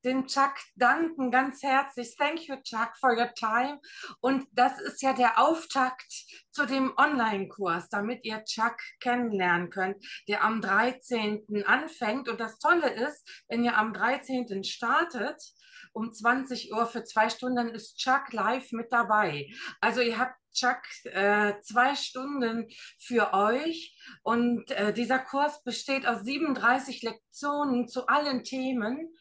dem Chuck danken, ganz herzlich. Thank you, Chuck, for your time. Und das ist ja der Auftakt zu dem Online-Kurs, damit ihr Chuck kennenlernen könnt, der am 13. anfängt. Und das Tolle ist, wenn ihr am 13. startet, um 20 Uhr für 2 Stunden, dann ist Chuck live mit dabei. Also ihr habt Chuck 2 Stunden für euch. Und dieser Kurs besteht aus 37 Lektionen zu allen Themen.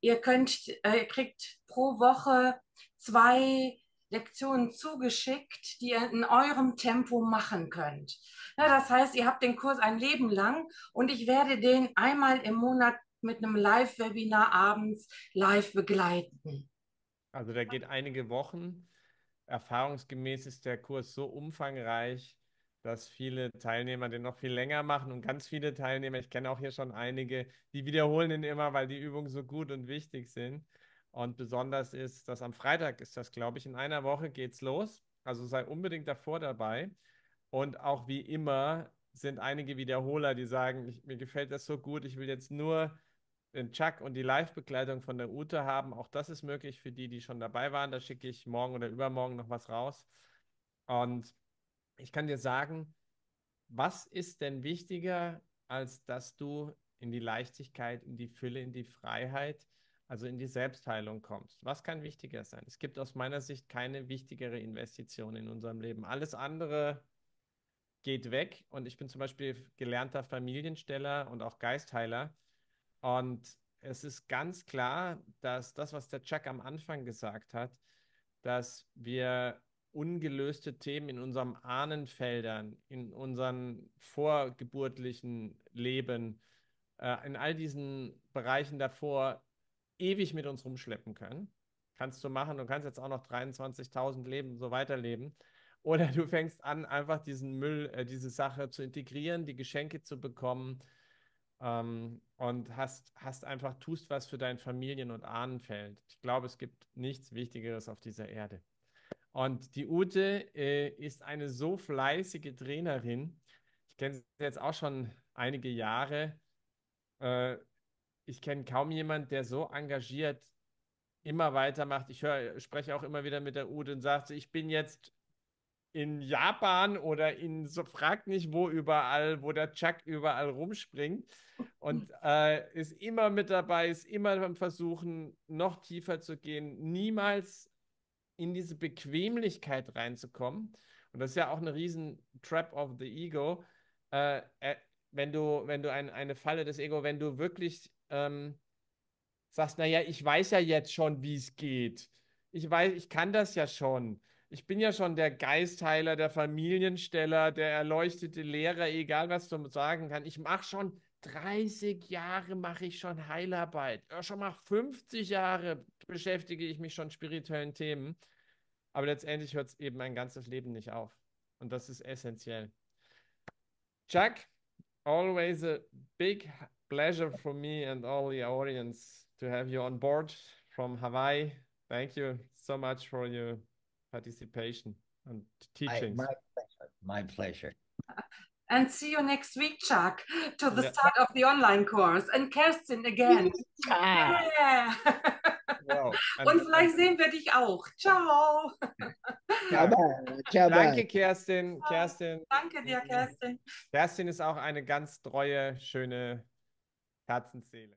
Ihr kriegt pro Woche 2 Lektionen zugeschickt, die ihr in eurem Tempo machen könnt. Ja, das heißt, ihr habt den Kurs ein Leben lang und ich werde den einmal im Monat mit einem Live-Webinar abends live begleiten. Also der geht einige Wochen. Erfahrungsgemäß ist der Kurs so umfangreich, dass viele Teilnehmer den noch viel länger machen und ganz viele Teilnehmer, ich kenne auch hier schon einige, die wiederholen den immer, weil die Übungen so gut und wichtig sind. Und besonders ist, dass am Freitag ist das, glaube ich, in einer Woche geht's los. Also sei unbedingt davor dabei. Und auch wie immer sind einige Wiederholer, die sagen, mir gefällt das so gut, ich will jetzt nur den Chuck und die Live-Begleitung von der Ute haben. Auch das ist möglich für die, die schon dabei waren. Da schicke ich morgen oder übermorgen noch was raus. Und ich kann dir sagen, was ist denn wichtiger, als dass du in die Leichtigkeit, in die Fülle, in die Freiheit, also in die Selbstheilung kommst? Was kann wichtiger sein? Es gibt aus meiner Sicht keine wichtigere Investition in unserem Leben. Alles andere geht weg. Und ich bin zum Beispiel gelernter Familiensteller und auch Geistheiler. Und es ist ganz klar, dass das, was der Chuck am Anfang gesagt hat, dass wir ungelöste Themen in unserem Ahnenfeldern, in unseren vorgeburtlichen Leben, in all diesen Bereichen davor ewig mit uns rumschleppen können. Kannst du machen, du kannst jetzt auch noch 23.000 Leben so weiterleben. Oder du fängst an, einfach diesen Müll, diese Sache zu integrieren, die Geschenke zu bekommen, und hast einfach, tust was für dein Familien- und Ahnenfeld. Ich glaube, es gibt nichts Wichtigeres auf dieser Erde. Und die Ute ist eine so fleißige Trainerin. Ich kenne sie jetzt auch schon einige Jahre. Äh, Ich kenne kaum jemanden, der so engagiert immer weitermacht. Spreche auch immer wieder mit der Ute und sage, ich bin jetzt in Japan oder in so fragt nicht wo überall, wo der Chuck überall rumspringt und ist immer mit dabei, ist immer beim Versuchen, noch tiefer zu gehen, niemals in diese Bequemlichkeit reinzukommen. Und das ist ja auch eine riesen Trap of the Ego, wenn du eine Falle des Ego, wenn du wirklich sagst, naja, ich weiß ja jetzt schon, wie es geht. Ich weiß, ich kann das ja schon. Ich bin ja schon der Geistheiler, der Familiensteller, der erleuchtete Lehrer, egal was du sagen kannst. Ich mache schon 30 Jahre mache ich schon Heilarbeit. Ja, schon mal 50 Jahre beschäftige ich mich schon spirituellen Themen. Aber letztendlich hört es eben mein ganzes Leben nicht auf. Und das ist essentiell. Chuck, always a big pleasure for me and all the audience to have you on board from Hawaii. Thank you so much for your participation and teachings. My pleasure. My pleasure. And see you next week, Chuck, to the Yeah. start of the online course. And Kerstin again. Yeah. Wow. Und vielleicht sehen wir dich auch. Ciao. Ciao, bye. Ciao, Danke, bye. Kerstin. Kerstin. Danke dir, Kerstin. Kerstin ist auch eine ganz treue, schöne Herzensseele.